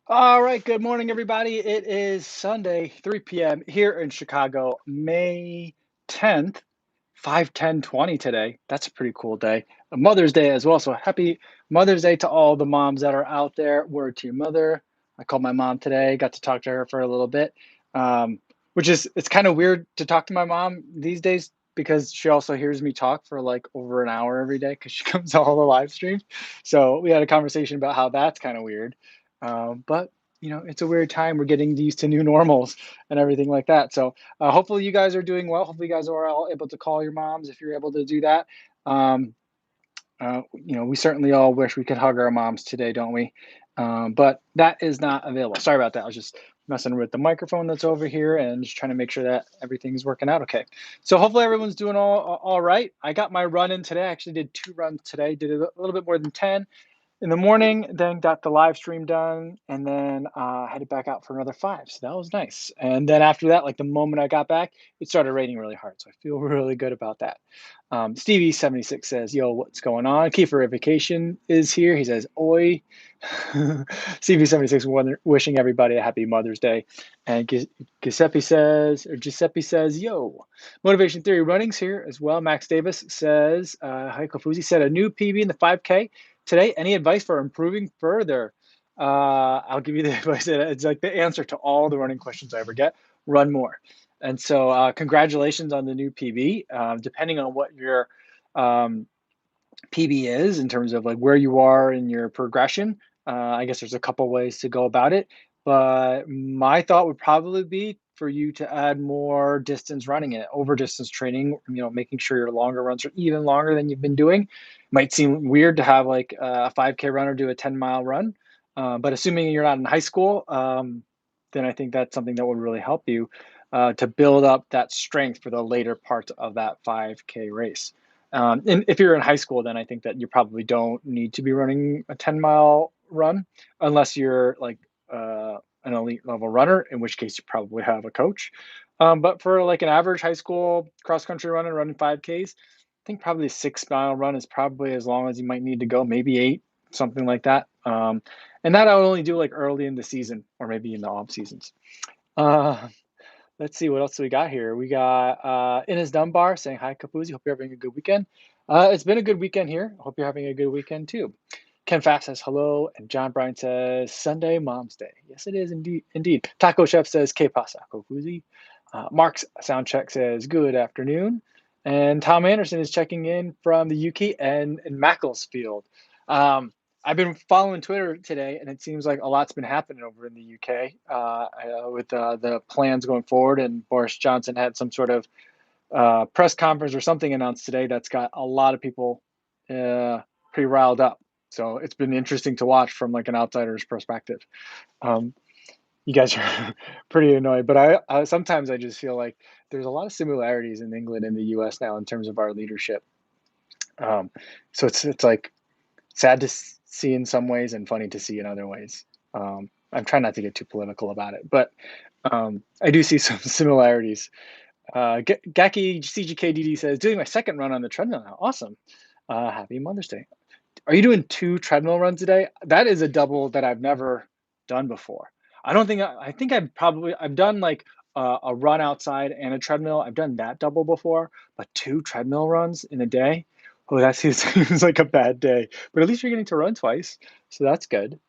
All right, good morning, everybody. It is Sunday, 3 p.m. here in Chicago, May 10th, 5/10/20 today. That's a pretty cool day. A Mother's Day as well. So happy Mother's Day to all the moms that are out there. Word to your mother. I called my mom today, got to talk to her for a little bit. Um, it's kind of weird to talk to my mom these days because she also hears me talk for like over an hour every day because she comes to all the live streams. So we had a conversation about how that's kind of weird. But it's a weird time. We're getting used to new normals and everything like that. So hopefully you guys are doing well. Hopefully you guys are all able to call your moms if you're able to do that. Um, we certainly all wish we could hug our moms today, don't we? But that is not available. Sorry about that. I was just messing with the microphone that's over here and just trying to make sure that everything's working out okay. So hopefully everyone's doing all right. I got my run in today. I actually did 2 runs today. Did a little bit more than 10 in the morning, then got the live stream done, and then headed back out for another 5. So that was nice. And then after that, like the moment I got back, it started raining really hard. So I feel really good about that. Stevie76 says, "Yo, what's going on?" Kiefer Vacation is here. He says, "Oi." Stevie76 wishing everybody a happy Mother's Day. And Giuseppe says, "Yo." Motivation Theory Running's here as well. Max Davis says, "Hi, Kofuzi, set a new PB in the 5K today. Any advice for improving further?" I'll give you the advice. It's like the answer to all the running questions I ever get. Run more. And so, congratulations on the new PB. Depending on what your um, PB is in terms of like where you are in your progression, I guess there's a couple ways to go about it. But my thought would probably be for you to add more distance running in it, over distance training. Making sure your longer runs are even longer than you've been doing. Might seem weird to have like a 5K runner do a 10-mile run, but assuming you're not in high school, then I think that's something that would really help you to build up that strength for the later parts of that 5K race. And if you're in high school, then I think that you probably don't need to be running a 10-mile run unless you're like an elite level runner, in which case you probably have a coach. But for like an average high school cross country runner running 5Ks, I think probably a 6-mile run is probably as long as you might need to go, maybe 8, something like that. And that I would only do like early in the season or maybe in the off seasons. Uh, Let's see what else we got here. We got Ines Dunbar saying hi, Kapuzi. Hope you're having a good weekend. It's been a good weekend here. Hope you're having a good weekend too. Ken Fast says hello, and John Bryan says Sunday Mom's Day. Yes, it is indeed. Indeed. Taco Chef says que pasa, Kapuzi. Mark's Soundcheck says good afternoon, and Tom Anderson is checking in from the UK and in Macclesfield. Um, I've been following Twitter today, and it seems like a lot's been happening over in the UK with the plans going forward. And Boris Johnson had some sort of press conference or something announced today that's got a lot of people pretty riled up. So it's been interesting to watch from like an outsider's perspective. Um, you guys are pretty annoyed, but I sometimes I just feel like there's a lot of similarities in England and the U.S. now in terms of our leadership. Um, so it's like sad to see in some ways and funny to see in other ways. I'm trying not to get too political about it, but I do see some similarities. Gaki CGKDD says, doing my second run on the treadmill now. Awesome. Happy Mother's Day. Are you doing 2 treadmill runs a day? That is a double that I've never done before. I don't think I think I've done like a run outside and a treadmill. I've done that double before, but 2 treadmill runs in a day? Oh, that seems like a bad day. But at least you're getting to run twice, so that's good.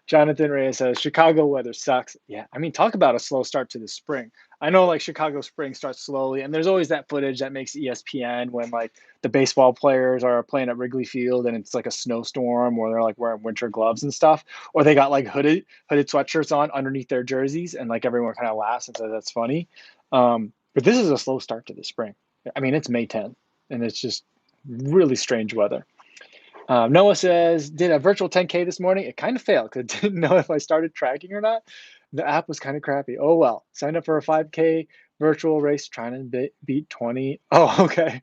Jonathan Reyes says Chicago weather sucks. Yeah, I mean, talk about a slow start to the spring. I know like Chicago spring starts slowly, and there's always that footage that makes ESPN when like the baseball players are playing at Wrigley Field and it's like a snowstorm or they're like wearing winter gloves and stuff, or they got like hooded sweatshirts on underneath their jerseys, and like everyone kind of laughs and says that's funny. But this is a slow start to the spring. I mean, it's May 10th, and it's just really strange weather. Noah says, did a virtual 10K this morning. It kind of failed because I didn't know if I started tracking or not. The app was kind of crappy. Oh, well. Signed up for a 5K virtual race trying to beat 20. Oh, okay.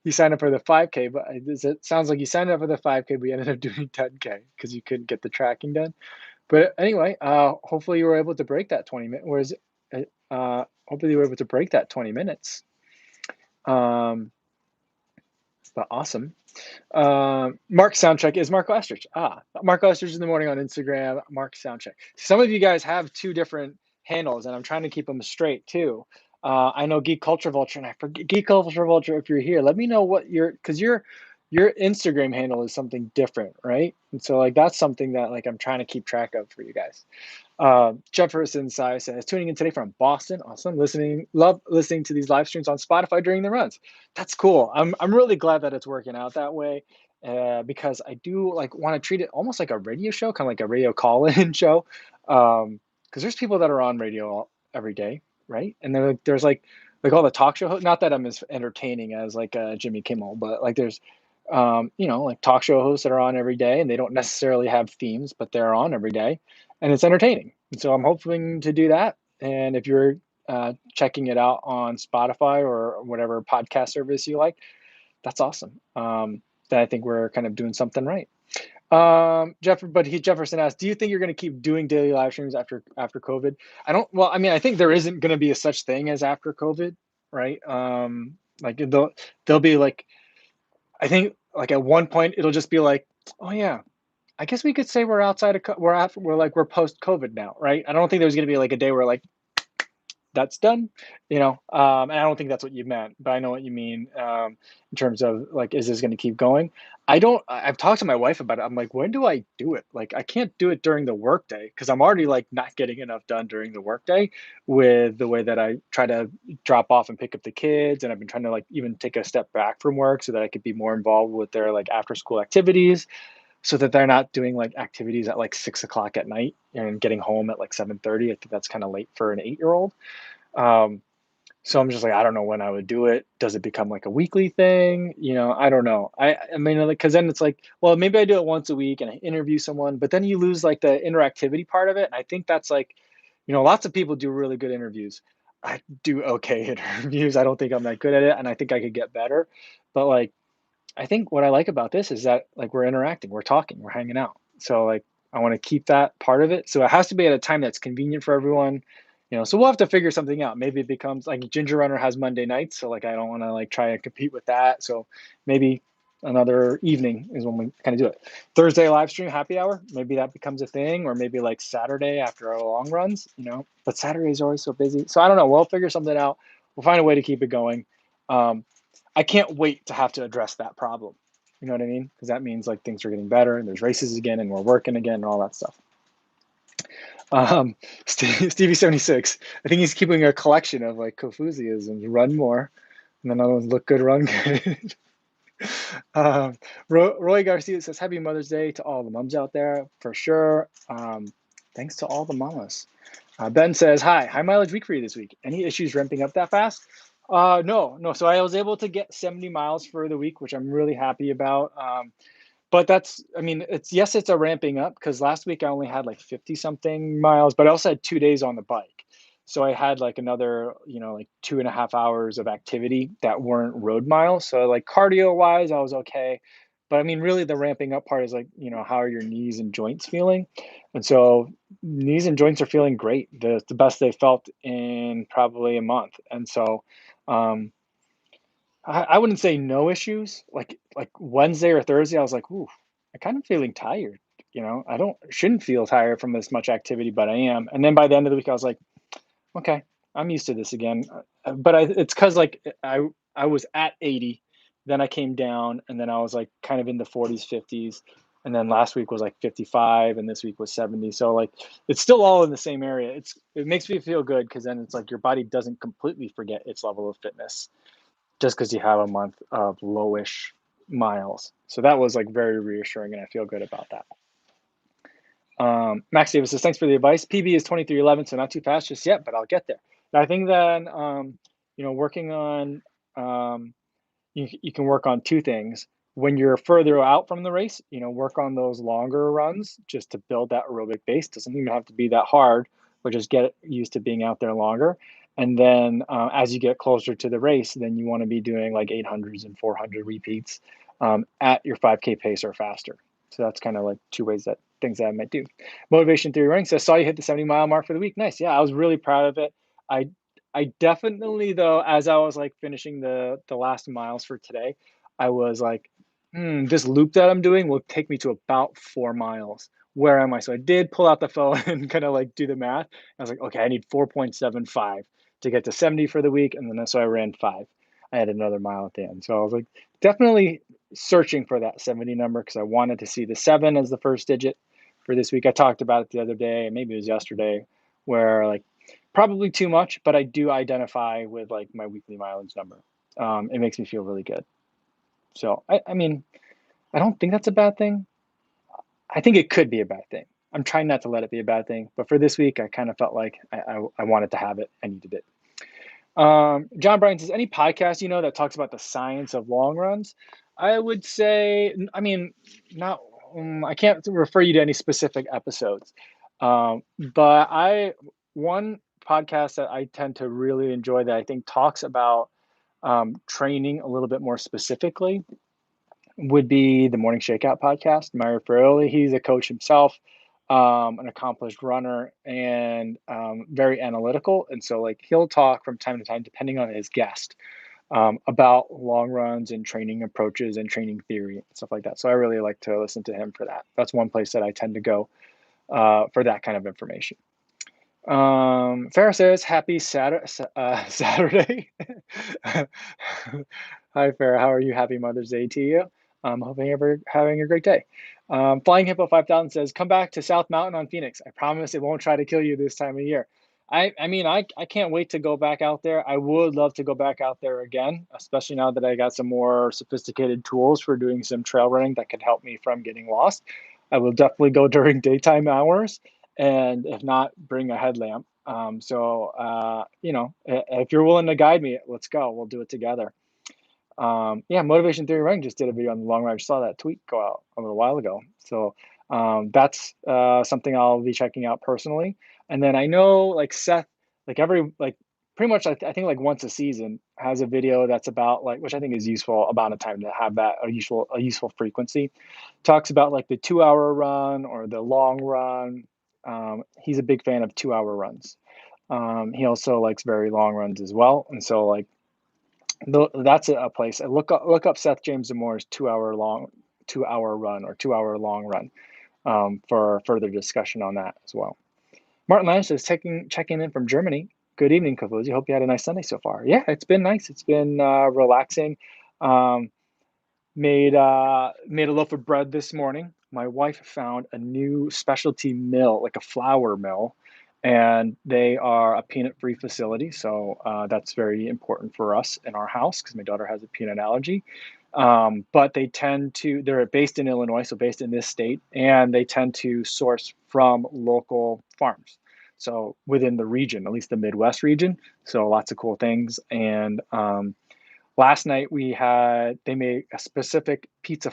You signed up for the 5K, but it sounds like you signed up for the 5K, but you ended up doing 10K because you couldn't get the tracking done. But anyway, hopefully you were able to break that 20 minutes. Hopefully you were able to break that 20 minutes. But awesome. Mark Soundcheck is Mark Ostrich. Mark Ostrich in the morning on Instagram. Mark Soundcheck. Some of you guys have two different handles, and I'm trying to keep them straight too. I know Geek Culture Vulture, and I forget Geek Culture Vulture. If you're here, let me know what because your Instagram handle is something different, right? And so like that's something that like I'm trying to keep track of for you guys. Jefferson Sai says, tuning in today from Boston. Awesome. Love listening to these live streams on Spotify during the runs. That's cool. I'm really glad that it's working out that way. Because I do like want to treat it almost like a radio show, kind of like a radio call-in show. Because there's people that are on radio every day, right? And then there's like all the talk show hosts. Not that I'm as entertaining as like Jimmy Kimmel, but like there's like talk show hosts that are on every day, and they don't necessarily have themes, but they're on every day, and it's entertaining. And so I'm hoping to do that. And if you're checking it out on Spotify or whatever podcast service you like, that's awesome. That I think we're kind of doing something right. Jefferson asked, "Do you think you're going to keep doing daily live streams after COVID?" I don't. Well, I mean, I think there isn't going to be a such thing as after COVID, right? Like they'll be like, I think like at one point it'll just be like, oh yeah, I guess we could say we're outside of we're post COVID now, right? I don't think there's going to be like a day where like that's done, and I don't think that's what you meant, but I know what you mean, in terms of like, is this going to keep going? I've talked to my wife about it. I'm like, when do I do it? Like, I can't do it during the workday because I'm already like not getting enough done during the workday with the way that I try to drop off and pick up the kids. And I've been trying to like even take a step back from work so that I could be more involved with their like after school activities so that they're not doing like activities at like 6 o'clock at night and getting home at like 7:30. I think that's kind of late for an 8-year old. Um, so I'm just like, I don't know when I would do it. Does it become like a weekly thing? I don't know. I mean, like, because then it's like, well, maybe I do it once a week and I interview someone, but then you lose like the interactivity part of it. And I think that's like, lots of people do really good interviews. I do okay at interviews. I don't think I'm that good at it, and I think I could get better. But like, I think what I like about this is that like we're interacting, we're talking, we're hanging out. So like I want to keep that part of it. So it has to be at a time that's convenient for everyone. So we'll have to figure something out. Maybe it becomes like Ginger Runner has Monday nights, so like I don't want to like try and compete with that. So maybe another evening is when we kind of do it. Thursday live stream happy hour, maybe that becomes a thing, or maybe like Saturday after our long runs. But Saturday is always so busy. So I don't know. We'll figure something out. We'll find a way to keep it going. Um, I can't wait to have to address that problem. You know what I mean? Because that means like things are getting better and there's races again and we're working again and all that stuff. Stevie 76. I think he's keeping a collection of like Kofuziisms. Run more, and then other ones look good, run good. Roy Garcia says, "Happy Mother's Day to all the moms out there for sure. Thanks to all the mamas." Ben says, "Hi, high mileage week for you this week. Any issues ramping up that fast?" No. So I was able to get 70 miles for the week, which I'm really happy about. But I mean, it's a ramping up because last week I only had like 50 something miles, but I also had 2 days on the bike. So I had like another, like 2.5 hours of activity that weren't road miles. So like cardio wise, I was okay. But I mean, really the ramping up part is like, how are your knees and joints feeling? And so knees and joints are feeling great. The best they felt in probably a month. And so, um, I wouldn't say no issues. Like Wednesday or Thursday, I was like, "Ooh, I'm kind of feeling tired." I don't shouldn't feel tired from this much activity, but I am. And then by the end of the week, I was like, "Okay, I'm used to this again." But it's because like I was at 80, then I came down, and then I was like kind of in the 40s, 50s, and then last week was like 55, and this week was 70. So like it's still all in the same area. It makes me feel good because then it's like your body doesn't completely forget its level of fitness just because you have a month of lowish miles. So that was like very reassuring, and I feel good about that. Max Davis says, "Thanks for the advice. PB is 23:11, so not too fast just yet, but I'll get there." And I think then, working on, you can work on two things. When you're further out from the race, work on those longer runs just to build that aerobic base. Doesn't even have to be that hard, but just get used to being out there longer. And then as you get closer to the race, then you want to be doing like 800s and 400 repeats at your 5K pace or faster. So that's kind of like two ways that things that I might do. Motivation Theory Running says, "Saw you hit the 70-mile mark for the week. Nice. Yeah, I was really proud of it. I definitely though, as I was like finishing the last miles for today, I was like, this loop that I'm doing will take me to about 4 miles. Where am I? So I did pull out the phone and kind of like do the math. I was like, okay, I need 4.75 to get to 70 for the week. And then so I ran 5. I had another mile at the end. So I was like, definitely searching for that 70 number because I wanted to see the 7 as the first digit for this week. I talked about it the other day, maybe it was yesterday, where like probably too much, but I do identify with like my weekly mileage number. It makes me feel really good. So I mean, I don't think that's a bad thing. I think it could be a bad thing. I'm trying not to let it be a bad thing, but for this week, I kind of felt like I wanted to have it. I needed it. John Bryan says, any podcast that talks about the science of long runs? I would say, I mean, not. I can't refer you to any specific episodes, but one podcast that I tend to really enjoy that I think talks about training a little bit more specifically would be the Morning Shakeout podcast. Mario Ferroli, he's a coach himself, an accomplished runner, and very analytical. And so, like, he'll talk from time to time, depending on his guest, about long runs and training approaches and training theory and stuff like that. So I really like to listen to him for that. That's one place that I tend to go for that kind of information. Farrah says, "Happy Saturday." Hi, Farrah. How are you? Happy Mother's Day to you. Hoping you're having a great day. Flying Hippo 5000 says, "Come back to South Mountain on Phoenix. I promise it won't try to kill you this time of year." I mean, I can't wait to go back out there. I would love to go back out there again, especially now that I got some more sophisticated tools for doing some trail running that could help me from getting lost. I will definitely go during daytime hours, and if not, bring a headlamp. If you're willing to guide me, let's go. We'll do it together. Yeah, Motivation Theory Running just did a video on the long run. I just saw that tweet go out a little while ago. So that's something I'll be checking out personally. And then I know like Seth, like pretty much I think like once a season has a video that's about like, which I think is useful amount of time to have that a useful frequency. Talks about like the 2 hour run or the long run. He's a big fan of 2 hour runs. He also likes very long runs as well. And so like that's a place. Look up Seth James Moore's 2 hour run or 2 hour long run for further discussion on that as well. Martin Lange says checking in from Germany. Good evening, Kofuzi. Hope you had a nice Sunday so far. Yeah, it's been nice. It's been relaxing. Um, made a loaf of bread this morning. My wife found a new specialty mill, like a flour mill, and they are a peanut-free facility. So that's very important for us in our house because my daughter has a peanut allergy. But they're based in Illinois, so based in this state, and they tend to source from local farms. So within the region, at least the Midwest region. So lots of cool things. And last night they made a specific pizza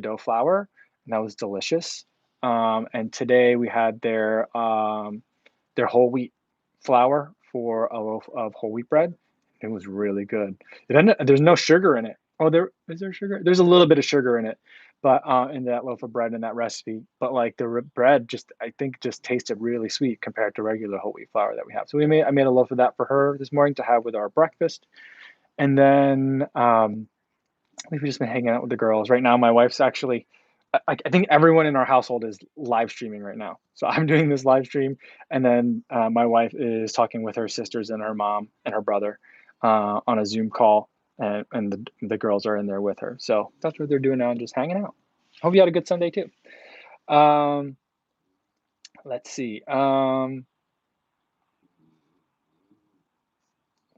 dough flour, and that was delicious. And today we had their whole wheat flour for a loaf of whole wheat bread. It was really good. There's no sugar in it. Oh, there is there sugar? There's a little bit of sugar in it, but in that loaf of bread in that recipe. But like the bread, I think just tasted really sweet compared to regular whole wheat flour that we have. So I made a loaf of that for her this morning to have with our breakfast. And then we've just been hanging out with the girls. Right now, my wife's actually, I think everyone in our household is live streaming right now. So I'm doing this live stream, and then my wife is talking with her sisters and her mom and her brother on a Zoom call, and the girls are in there with her. So that's what they're doing now, just hanging out. Hope you had a good Sunday too. Um, let's see.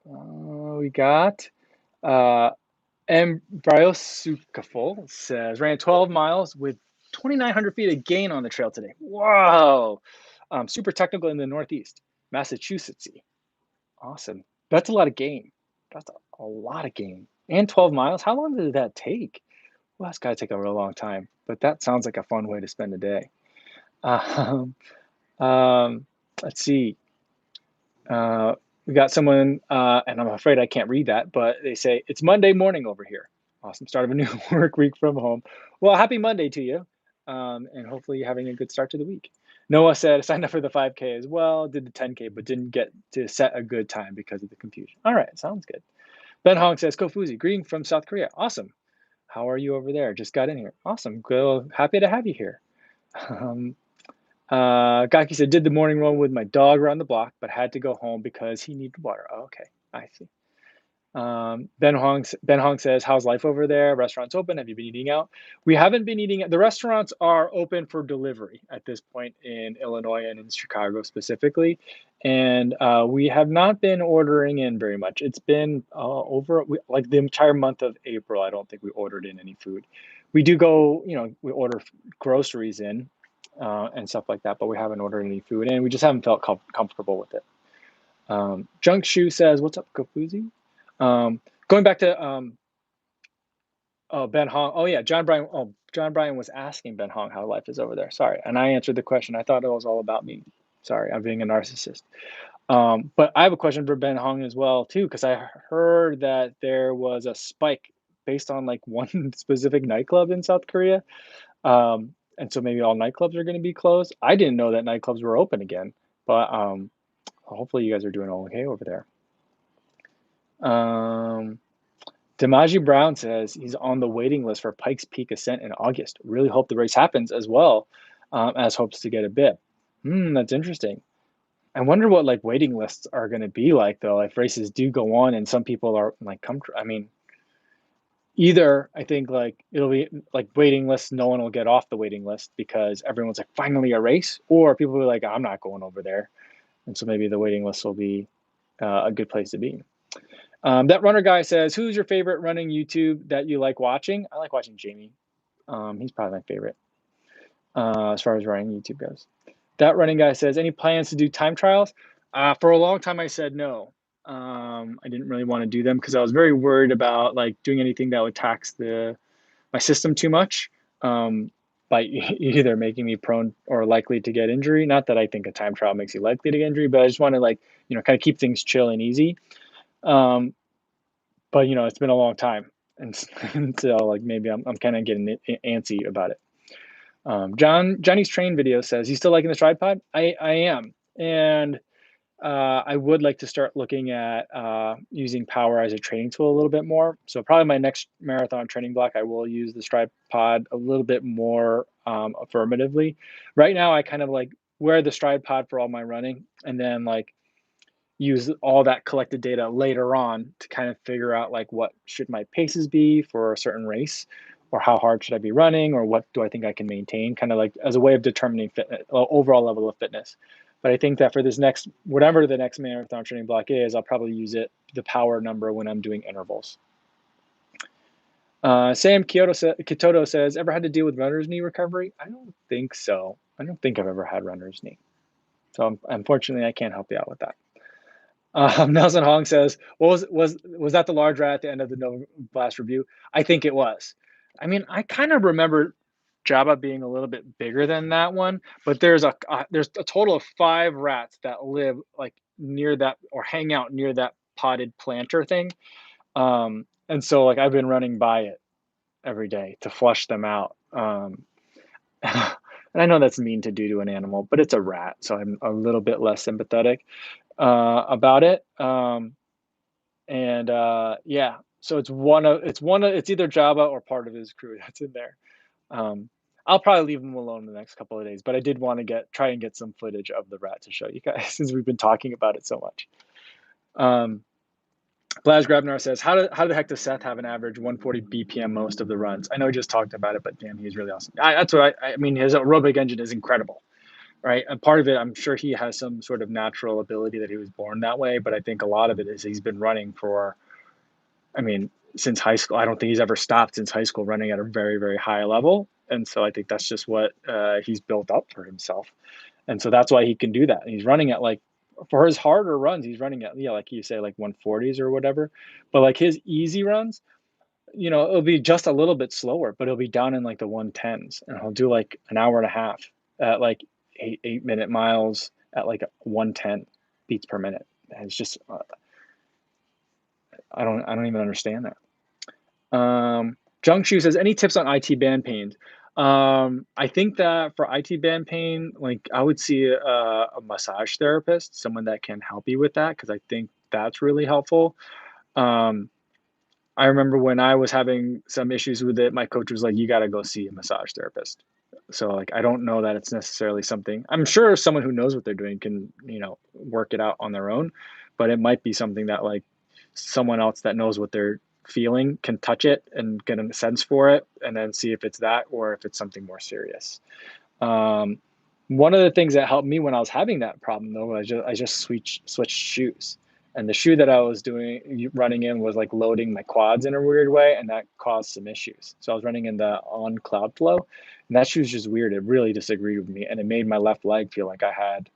We got uh, and Bryosukaful says, ran 12 miles with 2,900 feet of gain on the trail today. Whoa. Super technical in the Northeast, Massachusettsy. Awesome. That's a lot of gain. That's a lot of gain. And 12 miles. How long did that take? Well, that's got to take a real long time. But that sounds like a fun way to spend a day. Um, um, let's see. We got someone, and I'm afraid I can't read that, but they say, it's Monday morning over here. Awesome start of a new work week from home. Well, happy Monday to you. And hopefully you're having a good start to the week. Noah said, signed up for the 5K as well, did the 10K, but didn't get to set a good time because of the confusion. All right, sounds good. Ben Hong says, Kofuzi, greeting from South Korea. Awesome. How are you over there? Just got in here. Awesome. Good. Happy to have you here. Um, Gaki said, did the morning run with my dog around the block, but had to go home because he needed water. Oh, okay, I see. Ben Hong says, how's life over there? Restaurants open? Have you been eating out? We haven't been eating. The restaurants are open for delivery at this point in Illinois and in Chicago specifically, and we have not been ordering in very much. It's been like the entire month of April. I don't think we ordered in any food. We do go, we order groceries in and stuff like that, but we haven't ordered any food, and we just haven't felt comfortable with it. Junk Shoe says, "What's up, Kofuzi?" Going back to Ben Hong. Oh yeah, John Bryan. Oh, John Bryan was asking Ben Hong how life is over there. Sorry, and I answered the question. I thought it was all about me. Sorry, I'm being a narcissist. But I have a question for Ben Hong as well too, because I heard that there was a spike based on like one specific nightclub in South Korea, and so maybe all nightclubs are going to be closed. I didn't know that nightclubs were open again, but hopefully you guys are doing all okay over there. Demaji Brown says he's on the waiting list for Pikes Peak Ascent in August. Really hope the race happens as well, as hopes to get a bib. That's interesting. I wonder what like waiting lists are going to be like though, if races do go on and some people are like I mean, either I think like it'll be like waiting lists, no one will get off the waiting list because everyone's like finally a race, or people will be like, I'm not going over there, and so maybe the waiting list will be a good place to be. That runner guy says, who's your favorite running YouTube that you like watching? I like watching Jamie. He's probably my favorite as far as running YouTube goes. That running guy says, any plans to do time trials? For a long time, I said no. I didn't really want to do them because I was very worried about like doing anything that would tax my system too much by either making me prone or likely to get injury. Not that I think a time trial makes you likely to get injury, but I just want to like, kind of keep things chill and easy. But it's been a long time, and so like maybe I'm kind of getting antsy about it. Johnny's train video says he's still liking the stride pod. I am, and I would like to start looking at using power as a training tool a little bit more. So probably my next marathon training block, I will use the stride pod a little bit more affirmatively. Right now, I kind of like wear the stride pod for all my running, and then like use all that collected data later on to kind of figure out like what should my paces be for a certain race, or how hard should I be running, or what do I think I can maintain, kind of like as a way of determining fitness, overall level of fitness. But I think that for this next, whatever the next marathon training block is, I'll probably use the power number when I'm doing intervals. Sam Kitoto says, ever had to deal with runner's knee recovery? I don't think so. I don't think I've ever had runner's knee. So unfortunately, I can't help you out with that. Nelson Hong says, was that the large rat at the end of the no blast review? I think it was. I mean, I kind of remember Java being a little bit bigger than that one, but there's a total of 5 rats that live like near that or hang out near that potted planter thing. And so like I've been running by it every day to flush them out. And I know that's mean to do to an animal, but it's a rat, so I'm a little bit less sympathetic about it. Yeah, so it's either Java or part of his crew that's in there. I'll probably leave him alone the next couple of days, but I did want to try and get some footage of the rat to show you guys since we've been talking about it so much. Blaz Grabnar says, how the heck does Seth have an average 140 BPM most of the runs? I know we just talked about it, but damn, he's really awesome. That's what I mean. His aerobic engine is incredible, right? And part of it, I'm sure he has some sort of natural ability that he was born that way, but I think a lot of it is he's been running since high school. I don't think he's ever stopped since high school running at a very, very high level. And so I think that's just what he's built up for himself. And so that's why he can do that. And he's running at like, for his harder runs, he's running at, like you say, like 140s or whatever. But like his easy runs, it'll be just a little bit slower, but it'll be down in like the 110s. And he'll do like an hour and a half at like 8-minute miles at like 110 beats per minute. And it's just, I don't even understand that. Jung Shu says, any tips on IT band pains? I think that for IT band pain, like I would see a massage therapist, someone that can help you with that, because I think that's really helpful. I remember when I was having some issues with it, my coach was like, "You gotta go see a massage therapist." So, like, I don't know that it's necessarily something I'm sure someone who knows what they're doing can, work it out on their own, but it might be something that, like, someone else that knows what they're feeling can touch it and get a sense for it, and then see if it's that or if it's something more serious. Um, One of the things that helped me when I was having that problem though, was I just switched shoes. And the shoe that I was running in was like loading my quads in a weird way, and that caused some issues. So I was running in the on Cloud Flow, and that shoe's just weird. It really disagreed with me, and it made my left leg feel like I had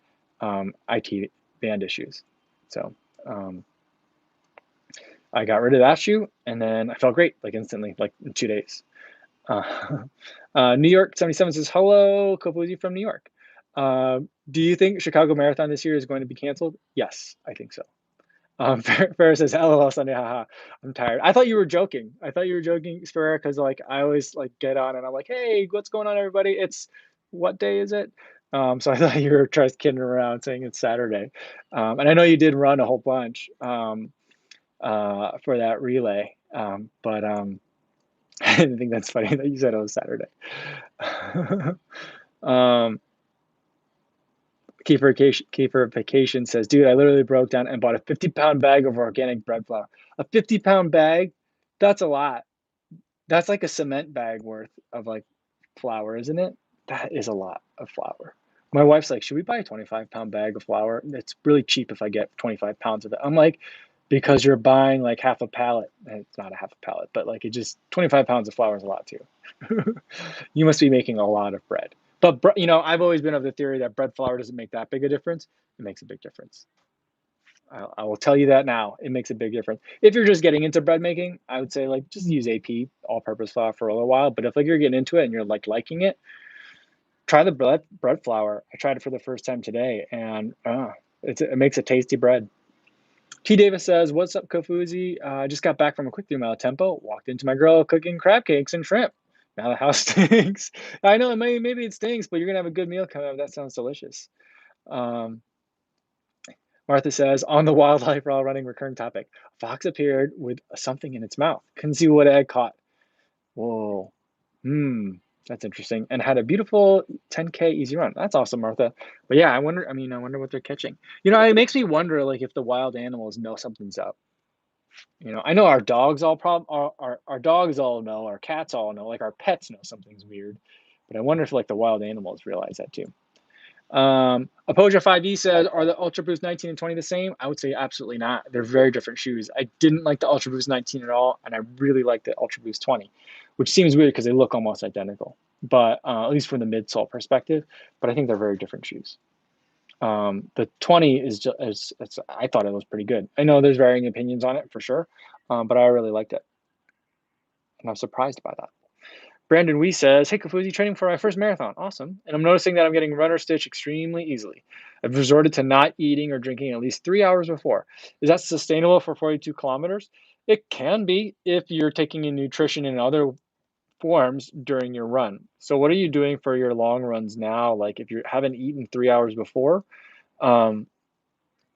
IT band issues. So um, I got rid of that shoe, and then I felt great, like instantly, like in 2 days. Uh, New York 77 says, hello, Kofuzi from New York. Do you think Chicago Marathon this year is going to be canceled? Yes, I think so. Farrah says, LOL Sunday, haha. I'm tired. I thought you were joking. I thought you were joking, Farrah, because like I always like get on and I'm like, hey, what's going on, everybody? It's what day is it? So I thought you were just kidding around saying it's Saturday. And I know you did run a whole bunch for that relay. But I didn't think that's funny that you said it was Saturday. um, Kiefer Vacation says, dude, I literally broke down and bought a 50-pound bag of organic bread flour. A 50-pound bag? That's a lot. That's like a cement bag worth of like flour, isn't it? That is a lot of flour. My wife's like, should we buy a 25-pound bag of flour? It's really cheap if I get 25 pounds of it. I'm like, because you're buying like half a pallet. And it's not a half a pallet, but like it just 25 pounds of flour is a lot too. You must be making a lot of bread. But I've always been of the theory that bread flour doesn't make that big a difference. It makes a big difference. I will tell you that now. It makes a big difference. If you're just getting into bread making, I would say like just use AP, all-purpose flour, for a little while. But if like you're getting into it and you're like liking it, try the bread flour. I tried it for the first time today, and it makes a tasty bread. T. Davis says, "What's up, Kofuzi? I just got back from a quick 3 mile tempo. Walked into my girl cooking crab cakes and shrimp. Now the house stinks. I know maybe it stinks, but you're gonna have a good meal coming up. That sounds delicious." Um, Martha says, "On the wildlife while running, recurring topic. A fox appeared with something in its mouth. Couldn't see what it had caught. Whoa. That's interesting. And had a beautiful 10K easy run. That's awesome, Martha. But yeah, I wonder what they're catching. It makes me wonder like if the wild animals know something's up. I know our dogs our dogs all know, our cats all know, like our pets know something's weird. But I wonder if like the wild animals realize that too. Apoja 5E says, are the Ultra Boost 19 and 20 the same? I would say absolutely not. They're very different shoes. I didn't like the Ultra Boost 19 at all, and I really like the Ultra Boost 20, which seems weird because they look almost identical, but at least from the midsole perspective. But I think they're very different shoes. The 20 is just, I thought it was pretty good. I know there's varying opinions on it for sure, but I really liked it, and I'm surprised by that. Brandon Wee says, hey, Kofuzi, training for my first marathon. Awesome. And I'm noticing that I'm getting runner stitch extremely easily. I've resorted to not eating or drinking at least 3 hours before. Is that sustainable for 42 kilometers? It can be if you're taking in nutrition in other forms during your run. So what are you doing for your long runs now? Like if you haven't eaten 3 hours before, um,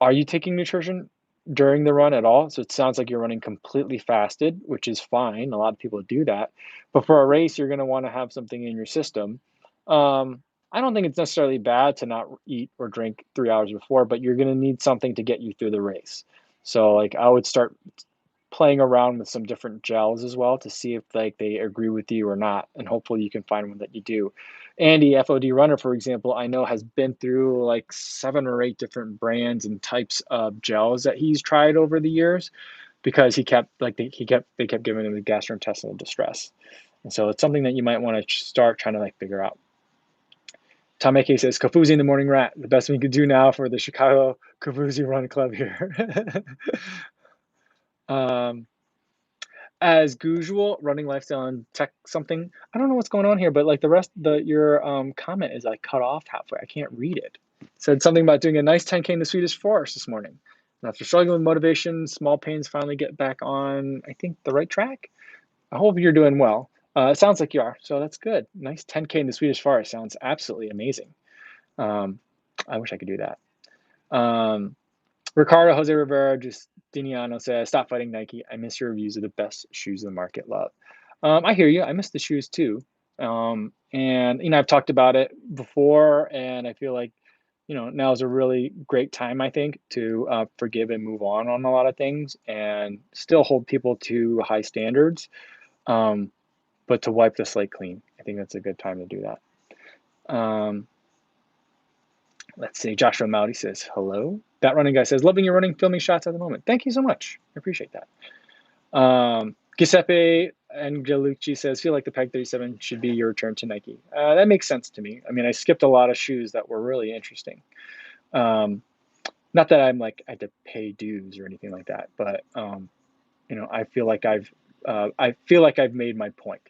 are you taking nutrition during the run at all? So it sounds like you're running completely fasted, which is fine. A lot of people do that. But for a race, you're going to want to have something in your system. I don't think it's necessarily bad to not eat or drink 3 hours before, but you're going to need something to get you through the race. So like I would start playing around with some different gels as well to see if like they agree with you or not, and hopefully you can find one that you do. Andy FOD Runner, for example, I know has been through like 7 or 8 different brands and types of gels that he's tried over the years because they kept giving him the gastrointestinal distress, and so it's something that you might want to start trying to like figure out. Tom AK says, Kofuzi in the morning rat, the best we could do now for the Chicago Kofuzi Run Club here. um, as usual, running lifestyle and tech something. I don't know what's going on here, but like your comment is like cut off halfway. I can't read it. Said something about doing a nice 10K in the Swedish forest this morning. And after struggling with motivation, small pains finally get back on, I think, the right track. I hope you're doing well. It sounds like you are, so that's good. Nice 10K in the Swedish forest sounds absolutely amazing. I wish I could do that. Ricardo Jose Rivera Justiniano says, "Stop fighting Nike. I miss your reviews of the best shoes in the market. Love." I hear you. I miss the shoes too. And I've talked about it before, and I feel like now is a really great time, I think, to forgive and move on a lot of things, and still hold people to high standards, um, but to wipe the slate clean. I think that's a good time to do that. Let's see. Joshua Mowdy says, "Hello." That running guy says, "Loving your running, filming shots at the moment." Thank you so much. I appreciate that. Giuseppe Angelucci says, "Feel like the Peg 37 should be your return to Nike." That makes sense to me. I mean, I skipped a lot of shoes that were really interesting. Not that I had to pay dues or anything like that, but I feel like I've made my point.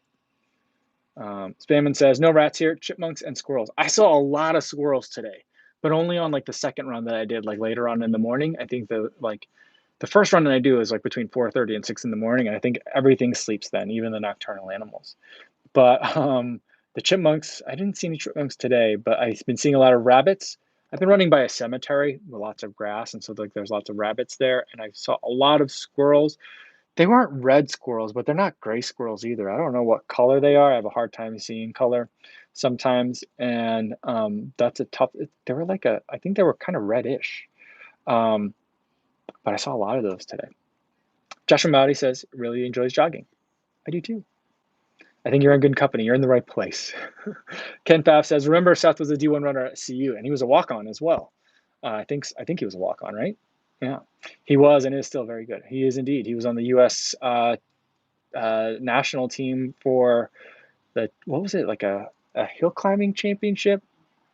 Spamman says, "No rats here, chipmunks and squirrels." I saw a lot of squirrels today, but only on like the second run that I did, like later on in the morning. I think the first run that I do is like between 4:30 and 6 in the morning, and I think everything sleeps then, even the nocturnal animals. But the chipmunks, I didn't see any chipmunks today, but I've been seeing a lot of rabbits. I've been running by a cemetery with lots of grass, and so like there's lots of rabbits there, and I saw a lot of squirrels. They weren't red squirrels, but they're not gray squirrels either. I don't know what color they are. I have a hard time seeing color sometimes, and that's a tough. They were I think they were kind of reddish, um, but I saw a lot of those today. Joshua Mowdy says really enjoys jogging. I do too. I think you're in good company. You're in the right place. Ken Pfaff says, "Remember, Seth was a D1 runner at CU, and he was a walk-on as well." I think he was a walk-on, right? Yeah, he was and is still very good. He is indeed. He was on the U.S. National team for what was it, like a hill climbing championship,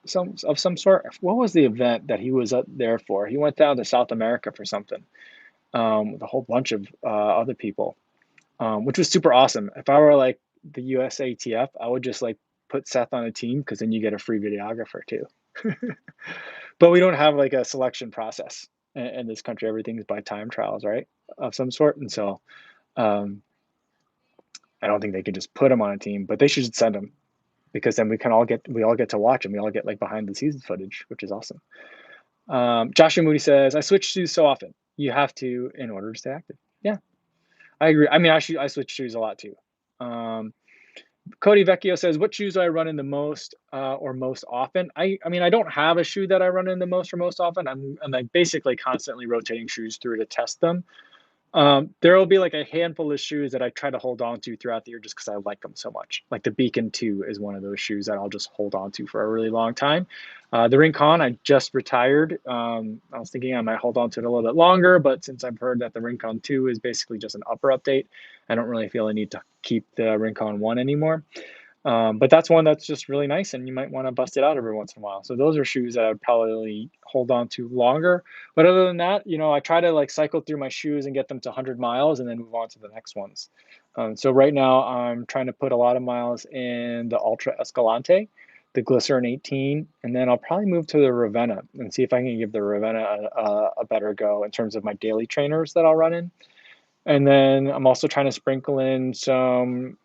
some sort. What was the event that he was up there for? He went down to South America for something, with a whole bunch of other people, which was super awesome. If I were like the USATF, I would just like put Seth on a team because then you get a free videographer too. But we don't have like a selection process in this country. Everything's by time trials, right, of some sort, and so um, I don't think they can just put him on a team, but they should send him because then we all get to watch him. We all get like behind the scenes footage, which is awesome. Joshua Moody says, "I switch shoes so often. You have to in order to stay active." Yeah, I agree. I mean, I switch shoes a lot too. Um, Cody Vecchio says, "What shoes do I run in the most or most often?" I mean, I don't have a shoe that I run in the most or most often. I'm like basically constantly rotating shoes through to test them. There will be like a handful of shoes that I try to hold on to throughout the year just because I like them so much. Like the Beacon 2 is one of those shoes that I'll just hold on to for a really long time. The Rincon, I just retired. I was thinking I might hold on to it a little bit longer, but since I've heard that the Rincon 2 is basically just an upper update, I don't really feel I need to keep the Rincon 1 anymore. But that's one that's just really nice, and you might want to bust it out every once in a while. So those are shoes that I'd probably hold on to longer. But other than that, I try to like cycle through my shoes and get them to 100 miles, and then move on to the next ones. So right now, I'm trying to put a lot of miles in the Ultra Escalante, the Glycerin 18, and then I'll probably move to the Ravenna and see if I can give the Ravenna a better go in terms of my daily trainers that I'll run in. And then I'm also trying to sprinkle in some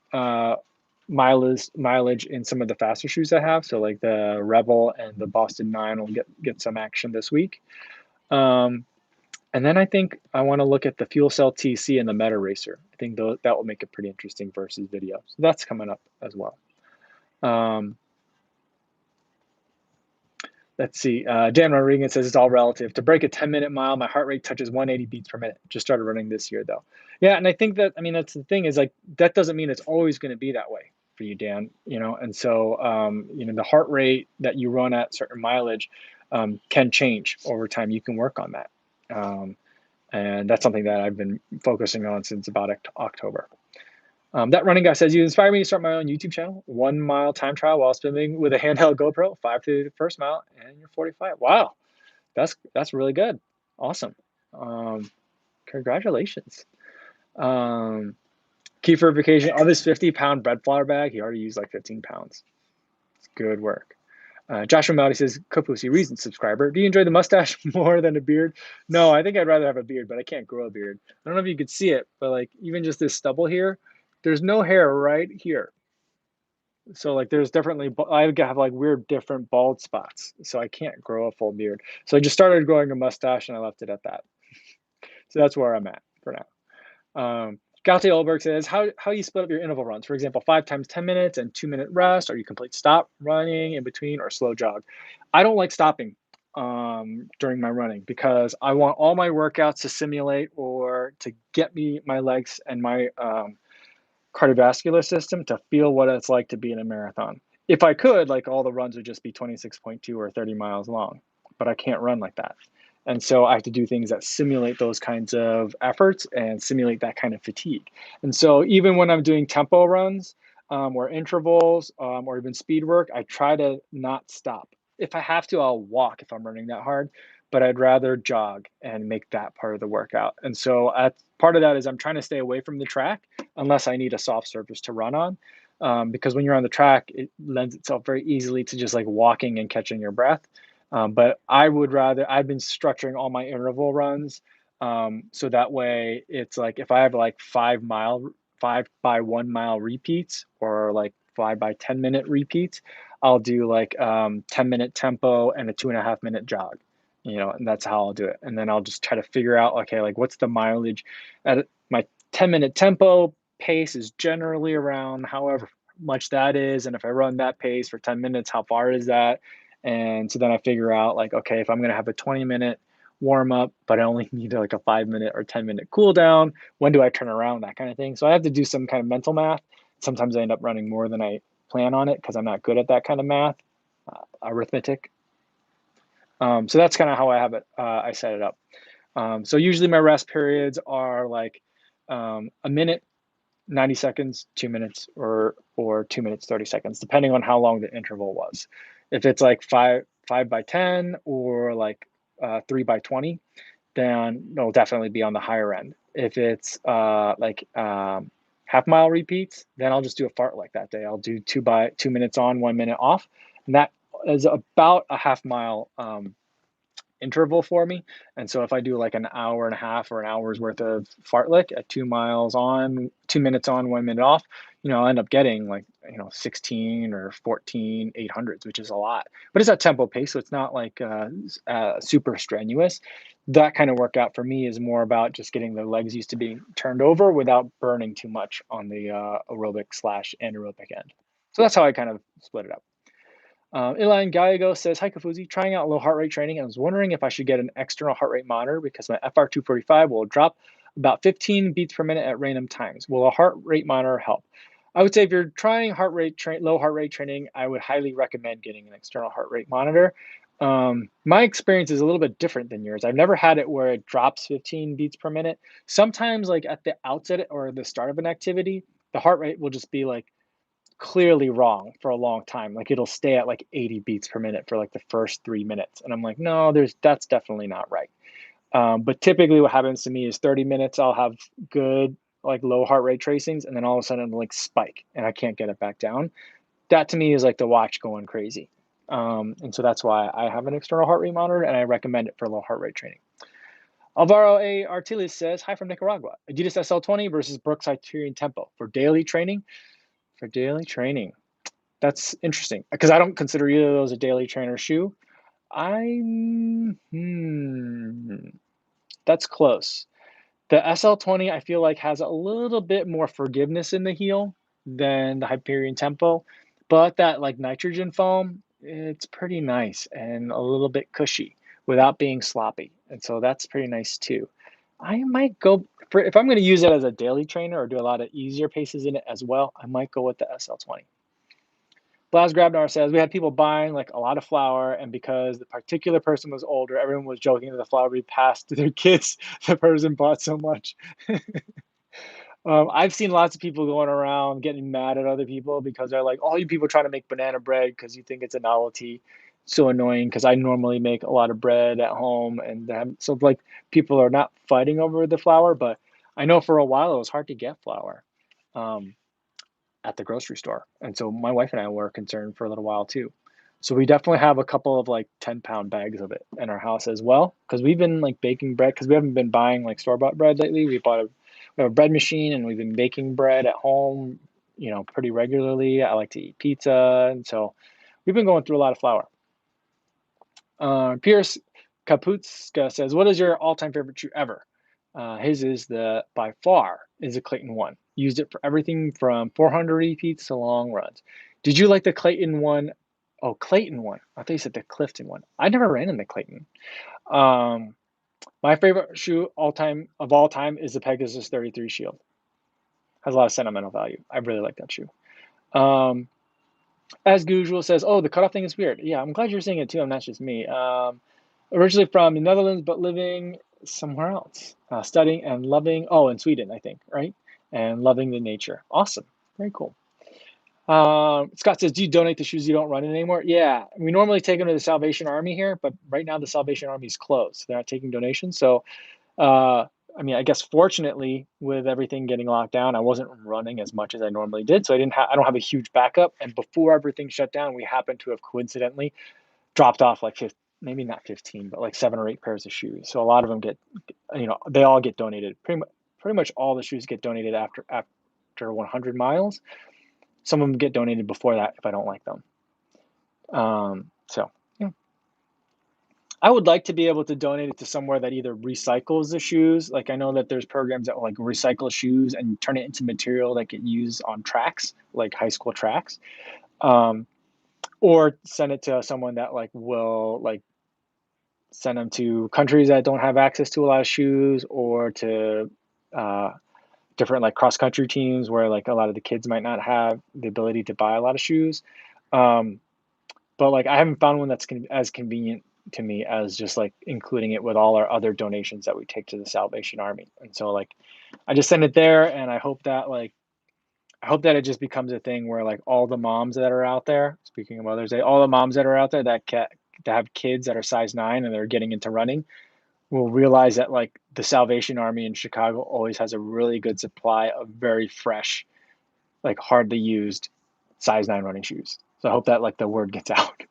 mileage in some of the faster shoes I have. So like the Rebel and the Boston 9 will get some action this week. Um, and then I think I want to look at the Fuel Cell TC and the Meta Racer. I think that will make it pretty interesting versus video. So that's coming up as well. Um, Let's see. Dan Rodriguez says it's all relative. To break a 10-minute mile, my heart rate touches 180 beats per minute. Just started running this year, though. Yeah, and I think that, I mean, that's the thing is like, that doesn't mean it's always going to be that way for you, Dan. And so, the heart rate that you run at certain mileage can change over time. You can work on that. And that's something that I've been focusing on since about October. That running guy says, "You inspire me to start my own YouTube channel. 1 mile time trial while swimming with a handheld GoPro, 5 to the first mile, and you're 45. Wow, that's really good. Awesome. Um, Congratulations." Um, Key for vacation of his 50-pound bread flour bag, he already used like 15 pounds. It's good work. Joshua Mowdy says, "Kofuzi, recent subscriber. Do you enjoy the mustache more than a beard?" No, I think I'd rather have a beard, but I can't grow a beard. I don't know if you could see it, but like even just this stubble here, there's no hair right here. So like there's definitely I have like weird different bald spots, so I can't grow a full beard. So I just started growing a mustache and I left it at that. So that's where I'm at for now. Gaute Olberg says, how you split up your interval runs? For example, 5 times 10 minutes and 2-minute rest, or you complete stop running in between or slow jog. I don't like stopping during my running because I want all my workouts to simulate or to get me my legs and my cardiovascular system to feel what it's like to be in a marathon. If I could, like all the runs would just be 26.2 or 30 miles long, but I can't run like that. And so I have to do things that simulate those kinds of efforts and simulate that kind of fatigue. And so even when I'm doing tempo runs or intervals or even speed work, I try to not stop. If I have to, I'll walk if I'm running that hard, but I'd rather jog and make that part of the workout. And so part of that is I'm trying to stay away from the track unless I need a soft surface to run on. Because when you're on the track, it lends itself very easily to just like walking and catching your breath. But I've been structuring all my interval runs. So that way it's like if I have like 5 by 1 mile repeats or like 5 by 10 minute repeats, I'll do like 10-minute tempo and a 2.5 minute jog. And that's how I'll do it. And then I'll just try to figure out, okay, like what's the mileage at my 10-minute tempo pace is generally around however much that is. And if I run that pace for 10 minutes, how far is that? And so then I figure out like, okay, if I'm going to have a 20-minute warm up, but I only need like a 5-minute or 10-minute cool down, when do I turn around? That kind of thing. So I have to do some kind of mental math. Sometimes I end up running more than I plan on it because I'm not good at that kind of math, arithmetic. So that's kind of how I have it. I set it up. So usually my rest periods are like a minute, 90 seconds, 2 minutes, or 2 minutes, 30 seconds, depending on how long the interval was. If it's like five by 10 or like 3 by 20, then it'll definitely be on the higher end. If it's half mile repeats, then I'll just do a fartlek that day. I'll do 2 minutes on, 1 minute off, and that is about a half mile interval for me. And so if I do like an hour and a half or an hour's worth of fartlek at 2 miles on, 2 minutes on, 1 minute off, I'll end up getting like, 16 or 14 800s, which is a lot. But it's at tempo pace, so it's not like super strenuous. That kind of workout for me is more about just getting the legs used to being turned over without burning too much on the aerobic slash anaerobic end. So that's how I kind of split it up. Ilan Gallego says, hi, Kofuzi, trying out low heart rate training. I was wondering if I should get an external heart rate monitor because my FR245 will drop about 15 beats per minute at random times. Will a heart rate monitor help? I would say if you're trying low heart rate training, I would highly recommend getting an external heart rate monitor. My experience is a little bit different than yours. I've never had it where it drops 15 beats per minute. Sometimes like at the outset or the start of an activity, the heart rate will just be like clearly wrong for a long time. Like it'll stay at like 80 beats per minute for like the first 3 minutes. And I'm like, no, that's definitely not right. But typically what happens to me is 30 minutes, I'll have good, like low heart rate tracings. And then all of a sudden it'll like spike and I can't get it back down. That to me is like the watch going crazy. And so that's why I have an external heart rate monitor and I recommend it for low heart rate training. Alvaro A. Artiles says, hi from Nicaragua. Adidas SL20 versus Brooks Hyperion Tempo for daily training. For daily training. That's interesting because I don't consider either of those a daily trainer shoe. That's close. The SL20 I feel like has a little bit more forgiveness in the heel than the Hyperion Tempo, but that like nitrogen foam, it's pretty nice and a little bit cushy without being sloppy. And so that's pretty nice too. I might go for if I'm going to use it as a daily trainer or do a lot of easier paces in it as well, I might go with the SL20. Blas Grabnar says, we had people buying like a lot of flour, and because the particular person was older, everyone was joking that the flour would be passed to their kids. The person bought so much. I've seen lots of people going around getting mad at other people because they're like, all you people trying to make banana bread because you think it's a novelty. So annoying because I normally make a lot of bread at home, and so like people are not fighting over the flour, but I know for a while it was hard to get flour. At the grocery store. And so my wife and I were concerned for a little while too. So we definitely have a couple of like 10-pound bags of it in our house as well. Cause we've been like baking bread because we haven't been buying like store-bought bread lately. We have a bread machine and we've been baking bread at home, pretty regularly. I like to eat pizza, and so we've been going through a lot of flour. Pierce Kaputska says, "What is your all-time favorite shoe ever?" His is by far is the Clayton one. Used it for everything from 400 repeats to long runs. Did you like the Clayton one? Oh, Clayton one. I thought you said the Clifton one. I never ran in the Clayton. Um, my favorite shoe of all time is the Pegasus 33 Shield. Has a lot of sentimental value. I really like that shoe. Um, as usual says, "Oh, the cutoff thing is weird." Yeah, I'm glad you're seeing it too. And that's just me. Originally from the Netherlands, but living somewhere else, studying and loving. Oh, in Sweden, I think, right? And loving the nature. Awesome, very cool. Scott says, "Do you donate the shoes you don't run in anymore?" Yeah, we normally take them to the Salvation Army here, but right now the Salvation Army is closed. They're not taking donations. So, uh, I mean, I guess fortunately, with everything getting locked down, I wasn't running as much as I normally did, so I don't have a huge backup. And before everything shut down, we happened to have coincidentally dropped off like maybe not 15, but like 7 or 8 pairs of shoes. So a lot of them they all get donated. Pretty much all the shoes get donated after 100 miles. Some of them get donated before that if I don't like them. So yeah, I would like to be able to donate it to somewhere that either recycles the shoes. Like I know that there's programs that will like recycle shoes and turn it into material that get used on tracks, like high school tracks. Um, or send it to someone that like will like send them to countries that don't have access to a lot of shoes, or to uh, different like cross country teams where like a lot of the kids might not have the ability to buy a lot of shoes. Um, but like I haven't found one that's as convenient to me as just like including it with all our other donations that we take to the Salvation Army. And so like I just send it there, and I hope that it just becomes a thing where like all the moms that are out there, speaking of Mother's Day, all the moms that are out there that have kids that are size 9 and they're getting into running will realize that like the Salvation Army in Chicago always has a really good supply of very fresh, like hardly used size 9 running shoes. So I hope that like the word gets out.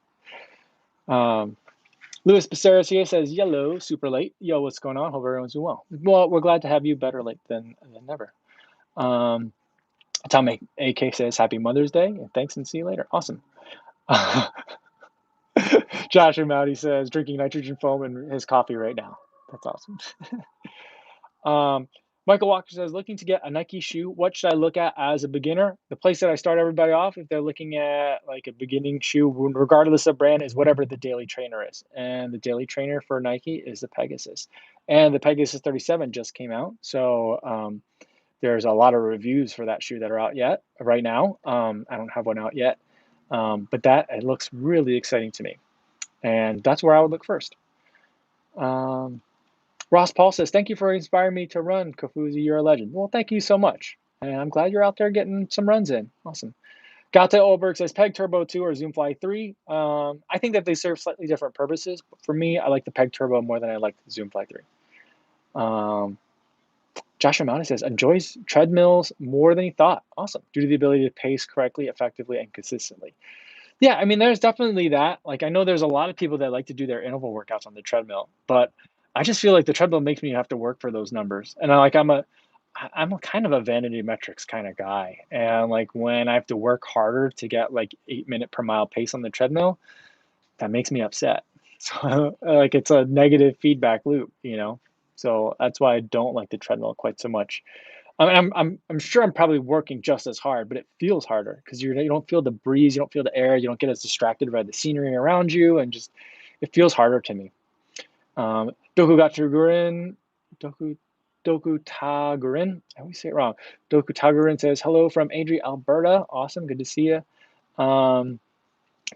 Louis Becerra here says, "Yellow, super late. Yo, what's going on? Hope everyone's doing well." Well, we're glad to have you. Better late than never. Tom AK says, "Happy Mother's Day, and thanks, and see you later." Awesome. Josh Mowdy says, "Drinking nitrogen foam in his coffee right now." That's awesome. Michael Walker says, "Looking to get a Nike shoe. What should I look at as a beginner?" The place that I start everybody off, if they're looking at like a beginning shoe, regardless of brand, is whatever the Daily Trainer is. And the Daily Trainer for Nike is the Pegasus. And the Pegasus 37 just came out. So there's a lot of reviews for that shoe that are out right now. I don't have one out yet. But it looks really exciting to me. And that's where I would look first. Ross Paul says, "Thank you for inspiring me to run, Kofuzi. You're a legend." Well, thank you so much. And I'm glad you're out there getting some runs in. Awesome. Gata Olberg says, "Peg Turbo 2 or Zoomfly 3. I think that they serve slightly different purposes. But for me, I like the Peg Turbo more than I like the Zoomfly 3. Josh Amani says, "Enjoys treadmills more than he thought." Awesome. Due to the ability to pace correctly, effectively, and consistently. Yeah, I mean, there's definitely that. Like, I know there's a lot of people that like to do their interval workouts on the treadmill, but I just feel like the treadmill makes me have to work for those numbers. And I'm a kind of a vanity metrics kind of guy. And like when I have to work harder to get like 8 minute per mile pace on the treadmill, that makes me upset. So like it's a negative feedback loop. So that's why I don't like the treadmill quite so much. I mean, I'm sure I'm probably working just as hard, but it feels harder because you don't feel the breeze, you don't feel the air, you don't get as distracted by the scenery around you, and just it feels harder to me. Dokugachugurin, Doku Tagurin, I always say it wrong. Doku Tagurin says, "Hello from Adria, Alberta. Awesome, good to see you." Um,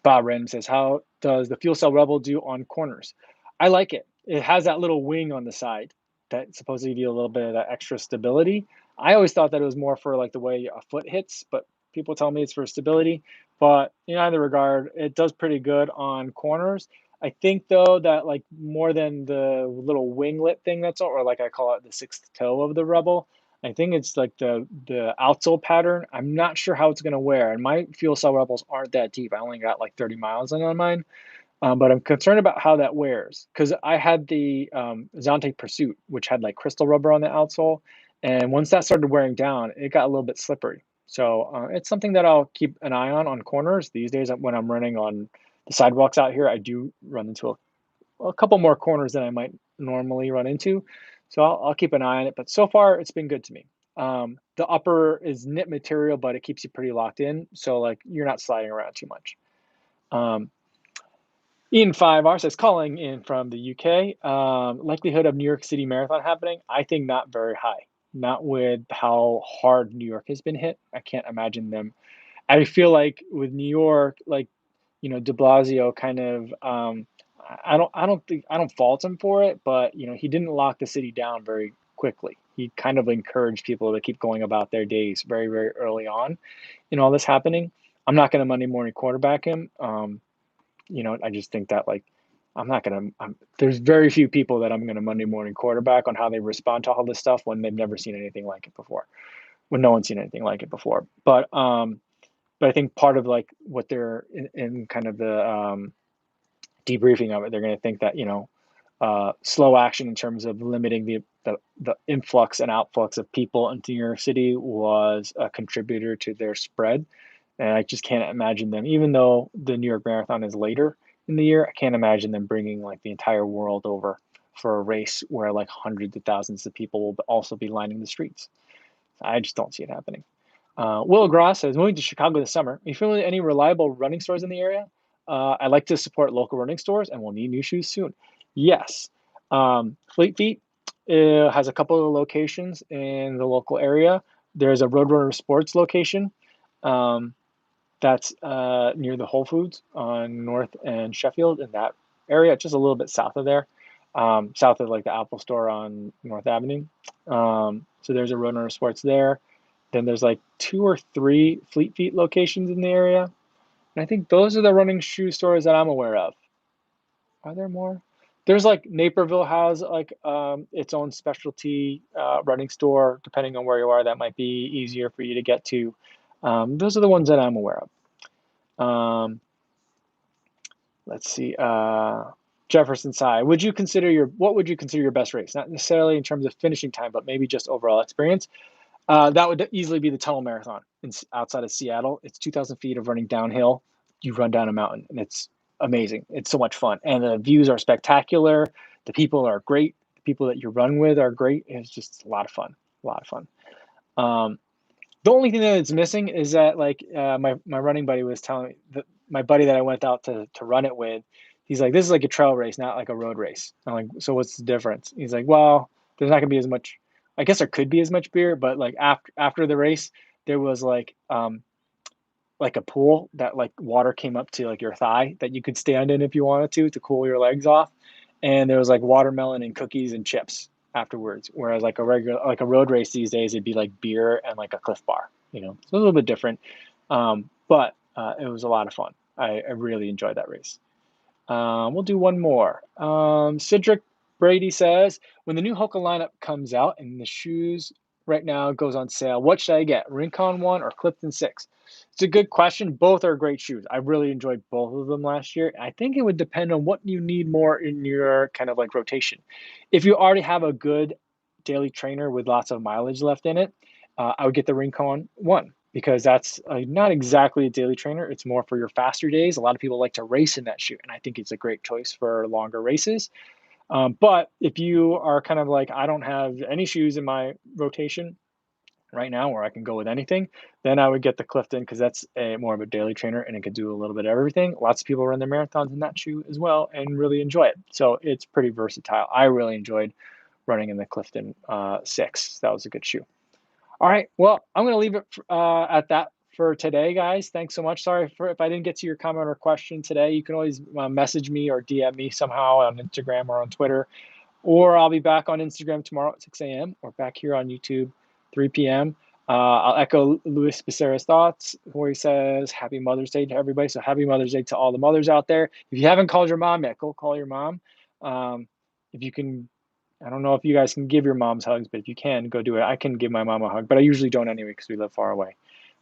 Bob Ren says, "How does the Fuel Cell Rebel do on corners?" I like it. It has that little wing on the side that supposedly give you a little bit of that extra stability. I always thought that it was more for like the way a foot hits, but people tell me it's for stability. But in either regard, it does pretty good on corners. I think though that like more than the little winglet thing that's on, or like I call it the sixth toe of the Rebel, I think it's like the outsole pattern. I'm not sure how it's gonna wear, and my fuel cell Rebels aren't that deep. I only got like 30 miles on mine, but I'm concerned about how that wears because I had the Zante Pursuit, which had like crystal rubber on the outsole, and once that started wearing down, it got a little bit slippery. So it's something that I'll keep an eye on corners. These days when I'm running on the sidewalks out here, I do run into a couple more corners than I might normally run into. So I'll keep an eye on it. But so far, it's been good to me. The upper is knit material, but it keeps you pretty locked in. So like you're not sliding around too much. Um, Ian 5R says, calling in from the UK, likelihood of New York City Marathon happening? I think not very high. Not with how hard New York has been hit. I can't imagine them. I feel like with New York, like, De Blasio kind of, I don't fault him for it, but he didn't lock the city down very quickly. He kind of encouraged people to keep going about their days very, very early on in all this happening. I'm not going to Monday morning quarterback him. I just think that like I'm not gonna. There's very few people that I'm gonna Monday morning quarterback on how they respond to all this stuff when they've never seen anything like it before, when no one's seen anything like it before. But I think part of like what they're in kind of the debriefing of it, they're going to think that slow action in terms of limiting the influx and outflux of people into New York City was a contributor to their spread. And I just can't imagine them, even though the New York Marathon is later in the year, I can't imagine them bringing like the entire world over for a race where like hundreds of thousands of people will also be lining the streets. I just don't see it happening. Will Gross says, moving to Chicago this summer. Are you familiar with any reliable running stores in the area? I like to support local running stores and will need new shoes soon. Yes. Fleet Feet has a couple of locations in the local area. There's a Roadrunner Sports location. That's near the Whole Foods on North and Sheffield in that area, just a little bit south of there, south of like the Apple store on North Avenue. So there's a Roadrunner Sports there. Then there's like 2 or 3 Fleet Feet locations in the area. And I think those are the running shoe stores that I'm aware of. Are there more? There's like Naperville has like its own specialty running store. Depending on where you are, that might be easier for you to get to. Those are the ones that I'm aware of. Let's see. Jefferson Side. What would you consider your best race? Not necessarily in terms of finishing time, but maybe just overall experience. That would easily be the Tunnel Marathon outside of Seattle. It's 2,000 feet of running downhill. You run down a mountain, and it's amazing. It's so much fun, and the views are spectacular. The people are great. The people that you run with are great. It's just a lot of fun. A lot of fun. The only thing that it's missing is that like my running buddy was telling me that my buddy that I went out to run it with, he's like, this is like a trail race, not like a road race. I'm like, so what's the difference? He's like, well, there's not gonna be as much. I guess there could be as much beer, but like after the race, there was like a pool that like water came up to like your thigh that you could stand in if you wanted to cool your legs off, and there was like watermelon and cookies and chips afterwards. Whereas like a road race these days, it'd be like beer and like a Cliff Bar. So a little bit different, but it was a lot of fun. I really enjoyed that race. We'll do one more. Cedric Brady says, when the new Hoka lineup comes out and the shoes right now goes on sale, what should I get? Rincon 1 or Clifton 6? It's a good question. Both are great shoes. I really enjoyed both of them last year. I think it would depend on what you need more in your kind of like rotation. If you already have a good daily trainer with lots of mileage left in it, I would get the Rincon 1 because that's not exactly a daily trainer. It's more for your faster days. A lot of people like to race in that shoe, and I think it's a great choice for longer races. But if you are kind of like, I don't have any shoes in my rotation right now where I can go with anything, then I would get the Clifton because that's more of a daily trainer and it could do a little bit of everything. Lots of people run their marathons in that shoe as well and really enjoy it. So it's pretty versatile. I really enjoyed running in the Clifton 6. That was a good shoe. All right. Well, I'm going to leave it at that for today, guys. Thanks so much. Sorry if I didn't get to your comment or question today. You can always message me or DM me somehow on Instagram or on Twitter, or I'll be back on Instagram tomorrow at 6 a.m. or back here on YouTube 3 p.m. I'll echo Luis Becerra's thoughts where he says, happy Mother's Day to everybody. So happy Mother's Day to all the mothers out there. If you haven't called your mom yet, go call your mom. If you can, I don't know if you guys can give your moms hugs, but if you can, go do it. I can give my mom a hug, but I usually don't anyway because we live far away.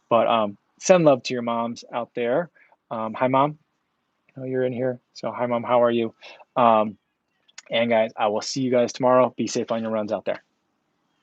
But send love to your moms out there. Hi, Mom. I know you're in here. So hi, Mom. How are you? And guys, I will see you guys tomorrow. Be safe on your runs out there.